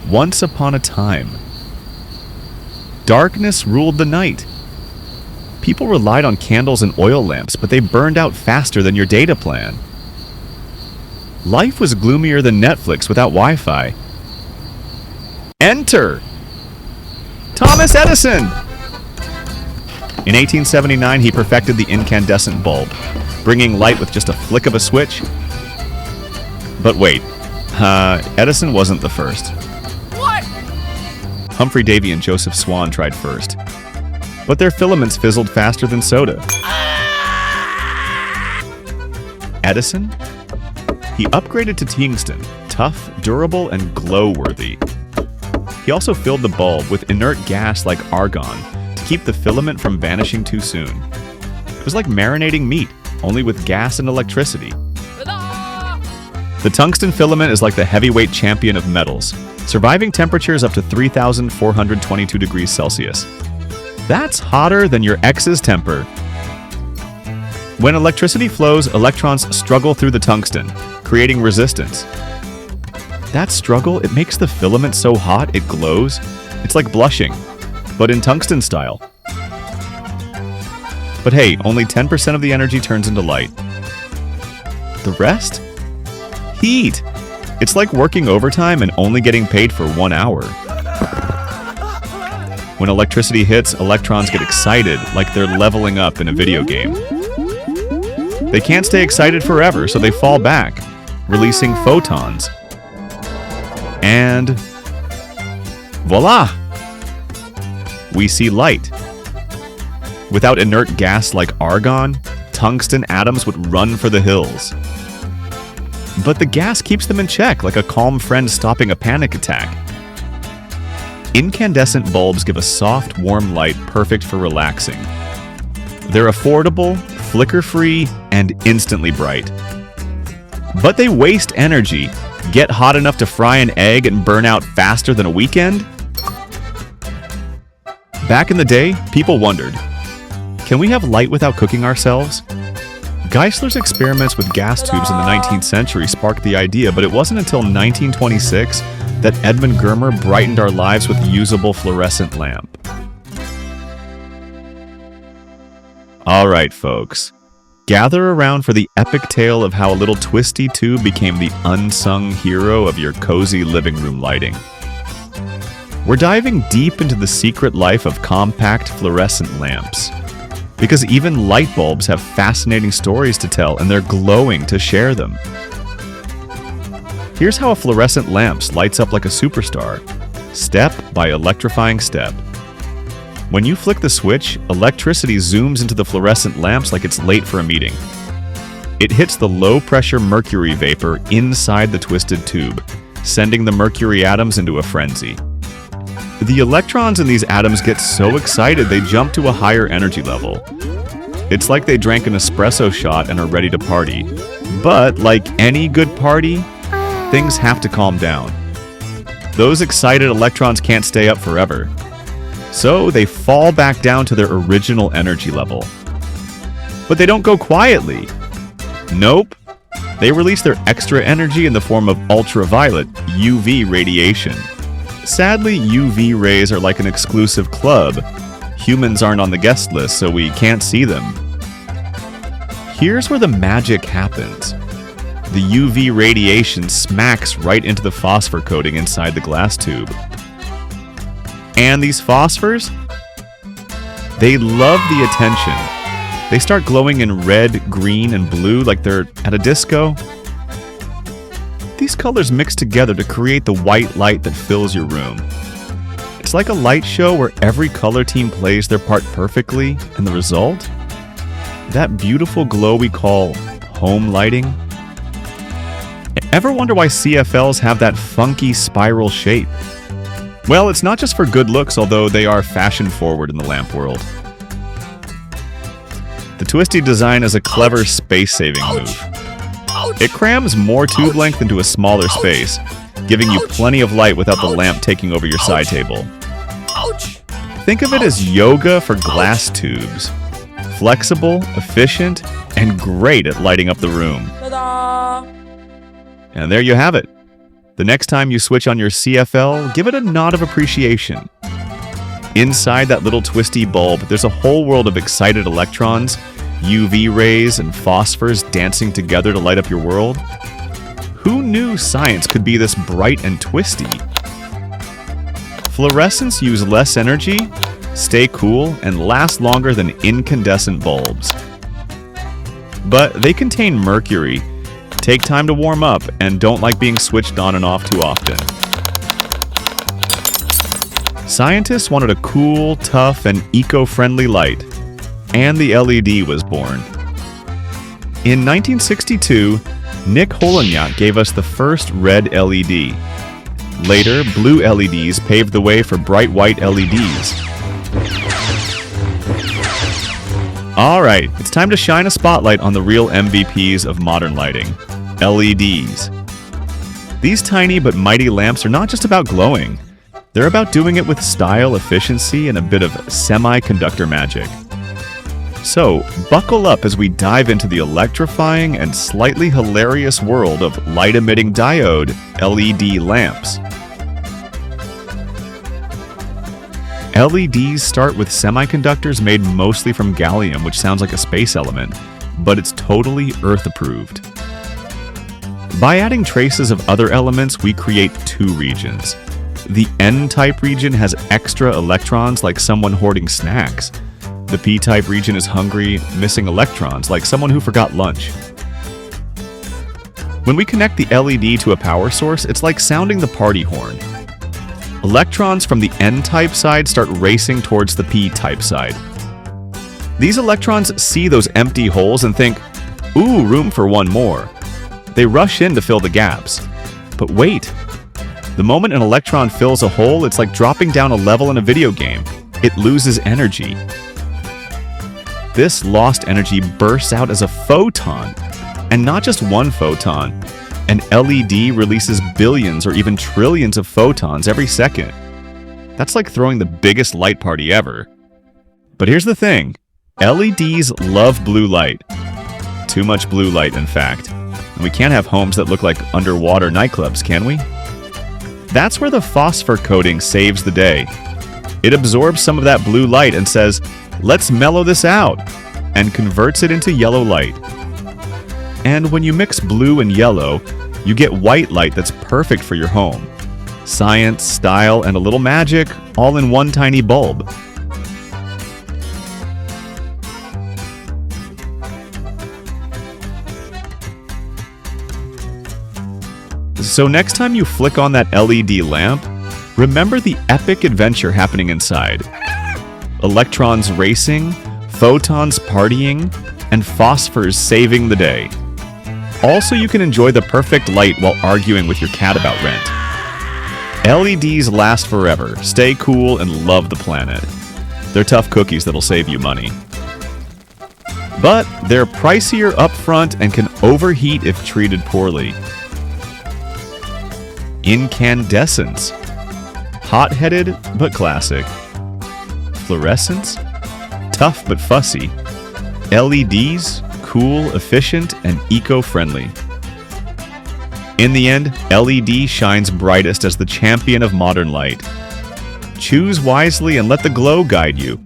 Once upon a time, darkness ruled the night. People relied on candles and oil lamps, but they burned out faster than your data plan. Life was gloomier than Netflix without Wi-Fi. Enter Thomas Edison! In 1879, he perfected the incandescent bulb, bringing light with just a flick of a switch. But wait, Edison wasn't the first. What? Humphry Davy and Joseph Swan tried first, but their filaments fizzled faster than soda. Edison? He upgraded to tungsten, tough, durable, and glow-worthy. He also filled the bulb with inert gas like argon to keep the filament from vanishing too soon. It was like marinating meat, only with gas and electricity. The tungsten filament is like the heavyweight champion of metals, surviving temperatures up to 3,422 degrees Celsius. That's hotter than your ex's temper. When electricity flows, electrons struggle through the tungsten, creating resistance. That struggle, it makes the filament so hot it glows. It's like blushing, but in tungsten style. But hey, only 10% of the energy turns into light. The rest? Heat! It's like working overtime and only getting paid for 1 hour. When electricity hits, electrons get excited like they're leveling up in a video game. They can't stay excited forever, so they fall back, releasing photons. And voila! We see light. Without inert gas like argon, tungsten atoms would run for the hills. But the gas keeps them in check, like a calm friend stopping a panic attack. Incandescent bulbs give a soft, warm light perfect for relaxing. They're affordable, flicker-free, and instantly bright. But they waste energy. Get hot enough to fry an egg and burn out faster than a weekend? Back in the day, people wondered, can we have light without cooking ourselves? Geisler's experiments with gas tubes in the 19th century sparked the idea, but it wasn't until 1926 that Edmund Germer brightened our lives with a usable fluorescent lamp. Alright, folks. Gather around for the epic tale of how a little twisty tube became the unsung hero of your cozy living room lighting. We're diving deep into the secret life of compact fluorescent lamps. Because even light bulbs have fascinating stories to tell, and they're glowing to share them. Here's how a fluorescent lamp lights up like a superstar, step by electrifying step. When you flick the switch, electricity zooms into the fluorescent lamps like it's late for a meeting. It hits the low-pressure mercury vapor inside the twisted tube, sending the mercury atoms into a frenzy. The electrons in these atoms get so excited they jump to a higher energy level. It's like they drank an espresso shot and are ready to party. But like any good party, things have to calm down. Those excited electrons can't stay up forever. So they fall back down to their original energy level. But they don't go quietly. Nope. They release their extra energy in the form of ultraviolet, UV radiation. Sadly, UV rays are like an exclusive club. Humans aren't on the guest list, so we can't see them. Here's where the magic happens. The UV radiation smacks right into the phosphor coating inside the glass tube. And these phosphors? They love the attention. They start glowing in red, green, and blue like they're at a disco. These colors mix together to create the white light that fills your room. It's like a light show where every color team plays their part perfectly, and the result? That beautiful glow we call home lighting. Ever wonder why CFLs have that funky spiral shape? Well, it's not just for good looks, although they are fashion-forward in the lamp world. The twisty design is a clever space-saving move. It crams more tube length into a smaller space, giving you plenty of light without the lamp taking over your side table. Think of it as yoga for glass tubes. Flexible, efficient, and great at lighting up the room. And there you have it. The next time you switch on your CFL, give it a nod of appreciation. Inside that little twisty bulb, there's a whole world of excited electrons, UV rays, and phosphors dancing together to light up your world. Who knew science could be this bright and twisty? Fluorescents use less energy, stay cool, and last longer than incandescent bulbs. But they contain mercury, take time to warm up, and don't like being switched on and off too often. Scientists wanted a cool, tough, and eco-friendly light, and the LED was born. In 1962, Nick Holonyak gave us the first red LED. Later, blue LEDs paved the way for bright white LEDs. Alright, it's time to shine a spotlight on the real MVPs of modern lighting, LEDs. These tiny but mighty lamps are not just about glowing. They're about doing it with style, efficiency, and a bit of semiconductor magic. So, buckle up as we dive into the electrifying and slightly hilarious world of light-emitting diode LED lamps. LEDs start with semiconductors made mostly from gallium, which sounds like a space element, but it's totally Earth-approved. By adding traces of other elements, we create two regions. The N-type region has extra electrons like someone hoarding snacks. The P-type region is hungry, missing electrons like someone who forgot lunch. When we connect the LED to a power source, it's like sounding the party horn. Electrons from the N-type side start racing towards the P-type side. These electrons see those empty holes and think, ooh, room for one more. They rush in to fill the gaps. But wait. The moment an electron fills a hole, it's like dropping down a level in a video game. It loses energy. This lost energy bursts out as a photon. And not just one photon. An LED releases billions or even trillions of photons every second. That's like throwing the biggest light party ever. But here's the thing. LEDs love blue light. Too much blue light, in fact. And we can't have homes that look like underwater nightclubs, can we? That's where the phosphor coating saves the day. It absorbs some of that blue light and says, let's mellow this out, and converts it into yellow light. And when you mix blue and yellow, you get white light that's perfect for your home. Science, style, and a little magic, all in one tiny bulb. So next time you flick on that LED lamp, remember the epic adventure happening inside. Electrons racing, photons partying, and phosphors saving the day. Also, you can enjoy the perfect light while arguing with your cat about rent. LEDs last forever, stay cool, and love the planet. They're tough cookies that'll save you money. But they're pricier up front and can overheat if treated poorly. Incandescents. Hot-headed but classic. Fluorescents. Tough but fussy. LEDs. Cool, efficient, and eco-friendly. In the end, LED shines brightest as the champion of modern light. Choose wisely and let the glow guide you.